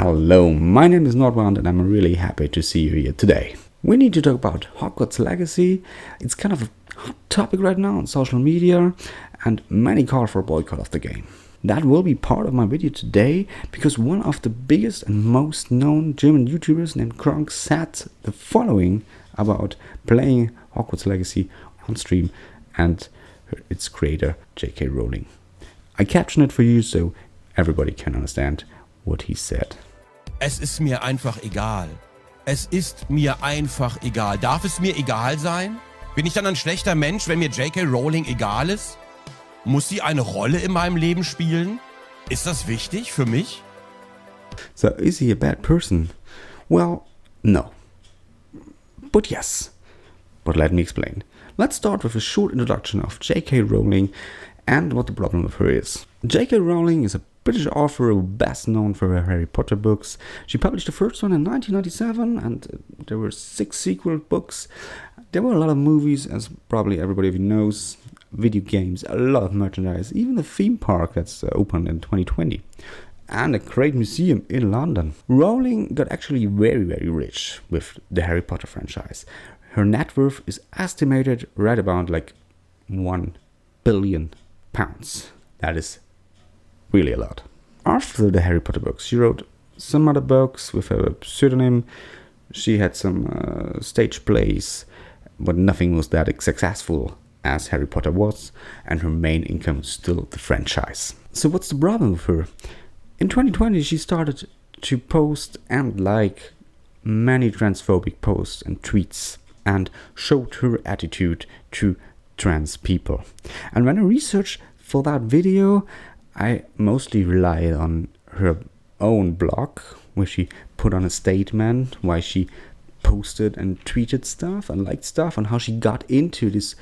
Hello, my name is Nordwand and I'm really happy to see you here today. We need to talk about Hogwarts Legacy. It's kind of a hot topic right now on social media and many call for a boycott of the game. That will be part of my video today because one of the biggest and most known German YouTubers named Gronkh said the following about playing Hogwarts Legacy on stream and its creator JK Rowling. I caption it for you so everybody can understand what he said. Es ist mir einfach egal. Es ist mir einfach egal. Darf es mir egal sein? Bin ich dann ein schlechter Mensch, wenn mir JK Rowling egal ist? Muss sie eine Rolle in meinem Leben spielen? Ist das wichtig für mich? So, is he a bad person? Well, no. But yes. But let me explain. Let's start with a short introduction of JK Rowling and what the problem with her is. JK Rowling is a British author best known for her Harry Potter books. She published the first one in 1997 and there were 6 sequel books. There were a lot of movies, as probably everybody of you knows, video games, a lot of merchandise, even a theme park that's opened in 2020. And a great museum in London. Rowling got actually very, very rich with the Harry Potter franchise. Her net worth is estimated right about like £1 billion. That is really a lot. After the Harry Potter books, she wrote some other books with a pseudonym. She had some stage plays, but nothing was that successful as Harry Potter was, and her main income was still the franchise. So what's the problem with her? In 2020, she started to post and like many transphobic posts and tweets and showed her attitude to trans people. And when I researched for that video, I mostly relied on her own blog, where she put on a statement why she posted and tweeted stuff and liked stuff and how she got into this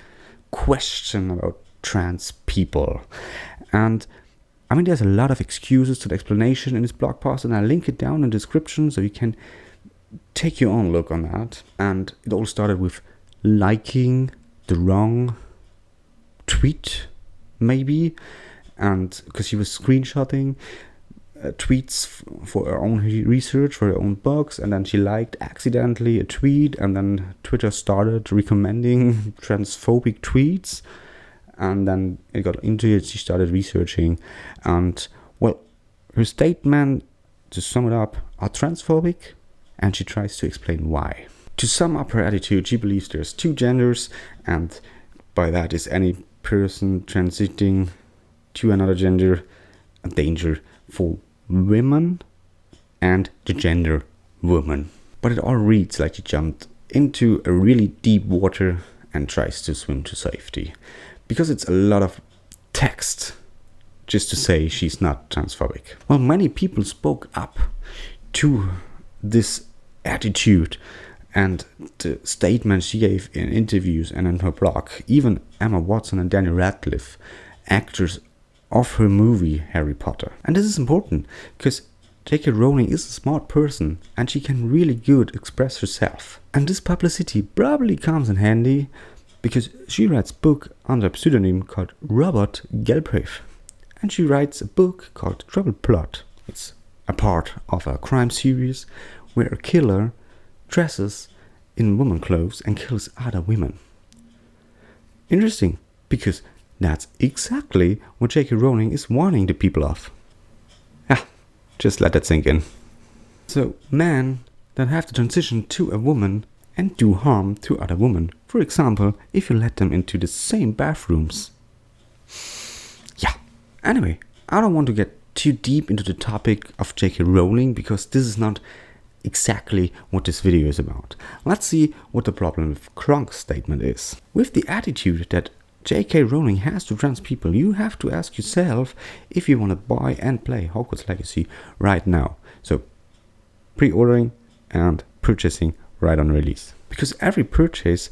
question about trans people. And I mean, there's a lot of excuses to the explanation in this blog post, and I'll link it down in the description so you can take your own look on that. And it all started with liking the wrong tweet, maybe, and because she was screenshotting tweets for her own research, for her own books, and then she liked accidentally a tweet, and then Twitter started recommending transphobic tweets, and then it got into it. She started researching, and well, her statement, to sum it up, are transphobic, and she tries to explain why. To sum up her attitude, she believes there's 2 genders, and by that is any person transiting to another gender a danger for women and the gender woman. But it all reads like she jumped into a really deep water and tries to swim to safety, because it's a lot of text just to say she's not transphobic. Well, many people spoke up to this attitude and the statements she gave in interviews and in her blog. Even Emma Watson and Daniel Radcliffe, actors of her movie Harry Potter. And this is important because JK Rowling is a smart person and she can really good express herself. And this publicity probably comes in handy because she writes a book under a pseudonym called Robert Galbraith. And she writes a book called Trouble Plot. It's a part of a crime series where a killer dresses in woman clothes and kills other women. Interesting, because that's exactly what JK Rowling is warning the people of. Just let that sink in. So, men that have to transition to a woman and do harm to other women. For example, if you let them into the same bathrooms. Yeah. Anyway, I don't want to get too deep into the topic of JK Rowling because this is not exactly what this video is about. Let's see what the problem with Gronkh's statement is. With the attitude that JK Rowling has to trans people, you have to ask yourself if you want to buy and play Hogwarts Legacy right now. So, pre-ordering and purchasing right on release. Because every purchase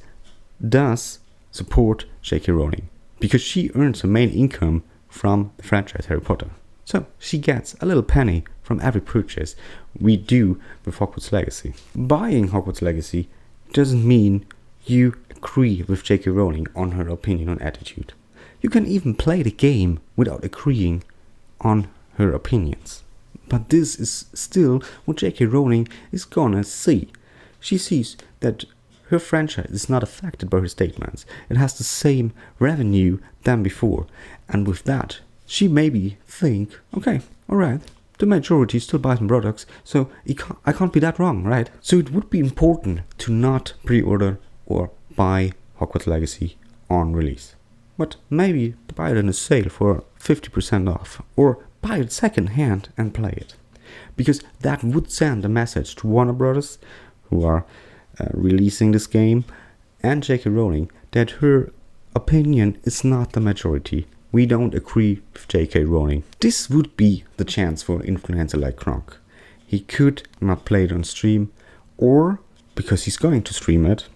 does support JK Rowling. Because she earns her main income from the franchise Harry Potter. So, she gets a little penny from every purchase we do with Hogwarts Legacy. Buying Hogwarts Legacy doesn't mean you agree with JK Rowling on her opinion on attitude. You can even play the game without agreeing on her opinions. But this is still what JK Rowling is gonna see. She sees that her franchise is not affected by her statements. It has the same revenue than before. And with that, she maybe think, okay, alright, the majority still buys my products, so I can't be that wrong, right? So it would be important to not pre-order or buy Hogwarts Legacy on release. But maybe buy it in a sale for 50% off, or buy it second hand and play it. Because that would send a message to Warner Brothers, who are releasing this game, and JK Rowling, that her opinion is not the majority. We don't agree with JK Rowling. This would be the chance for an influencer like Gronkh. He could not play it on stream, or, because he's going to stream it,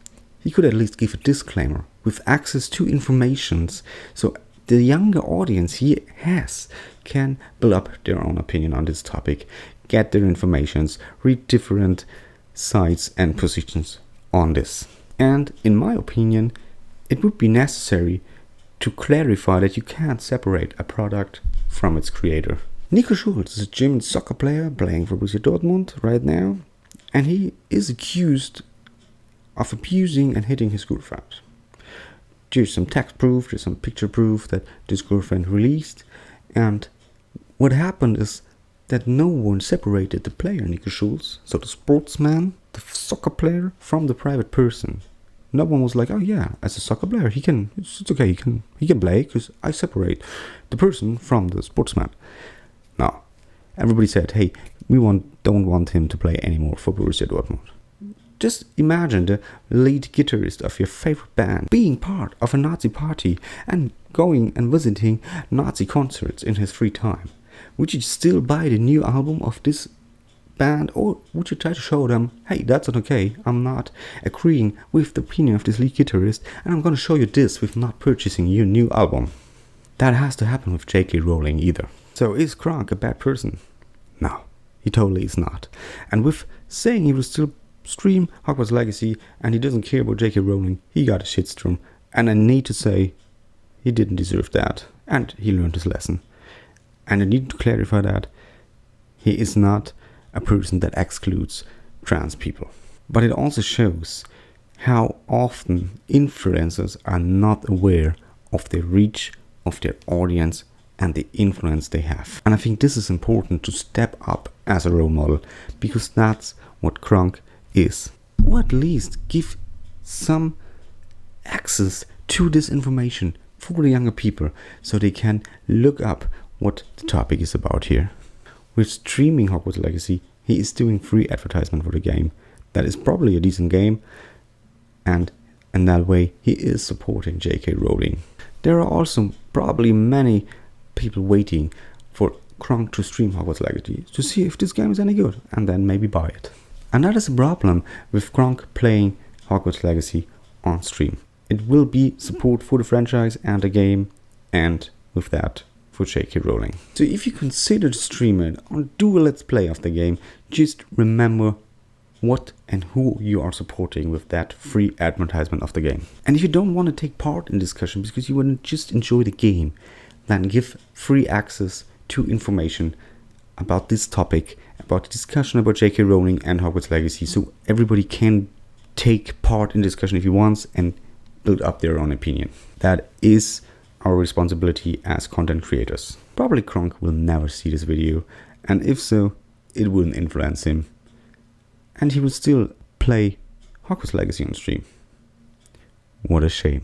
he could at least give a disclaimer with access to informations, so the younger audience he has can build up their own opinion on this topic, get their informations, read different sides and positions on this. And in my opinion, it would be necessary to clarify that you can't separate a product from its creator. Nico Schulz is a German soccer player playing for Borussia Dortmund right now, and he is accused of abusing and hitting his girlfriend. There's some text proof, there's some picture proof that this girlfriend released, and what happened is that no one separated the player Nico Schulz, so the sportsman, the soccer player, from the private person. No one was like, oh yeah, as a soccer player, it's okay, he can play, because I separate the person from the sportsman. No, everybody said, hey, we don't want him to play anymore for Borussia Dortmund. Just imagine the lead guitarist of your favorite band being part of a Nazi party and going and visiting Nazi concerts in his free time. Would you still buy the new album of this band, or would you try to show them, hey, that's not okay, I'm not agreeing with the opinion of this lead guitarist, and I'm gonna show you this with not purchasing your new album? That has to happen with JK Rowling either. So is Gronkh a bad person? No, he totally is not. And with saying he will still stream Hogwarts Legacy and he doesn't care about JK Rowling, he got a shitstorm, and I need to say he didn't deserve that, and he learned his lesson. And I need to clarify that he is not a person that excludes trans people. But it also shows how often influencers are not aware of their reach, of their audience, and the influence they have. And I think this is important to step up as a role model, because that's what Gronkh is. Or at least give some access to this information for the younger people, so they can look up what the topic is about here. With streaming Hogwarts Legacy, he is doing free advertisement for the game. That is probably a decent game, and in that way he is supporting JK Rowling. There are also probably many people waiting for Gronkh to stream Hogwarts Legacy to see if this game is any good, and then maybe buy it. And that is a problem with Gronkh playing Hogwarts Legacy on stream. It will be support for the franchise and the game, and with that, for JK Rowling. So if you consider to stream it or do a let's play of the game, just remember what and who you are supporting with that free advertisement of the game. And if you don't want to take part in discussion because you want to just enjoy the game, then give free access to information about this topic, about the discussion about JK Rowling and Hogwarts Legacy, so everybody can take part in discussion if he wants and build up their own opinion. That is our responsibility as content creators. Probably Gronkh will never see this video, and if so, it wouldn't influence him, and he will still play Hogwarts Legacy on stream. What a shame.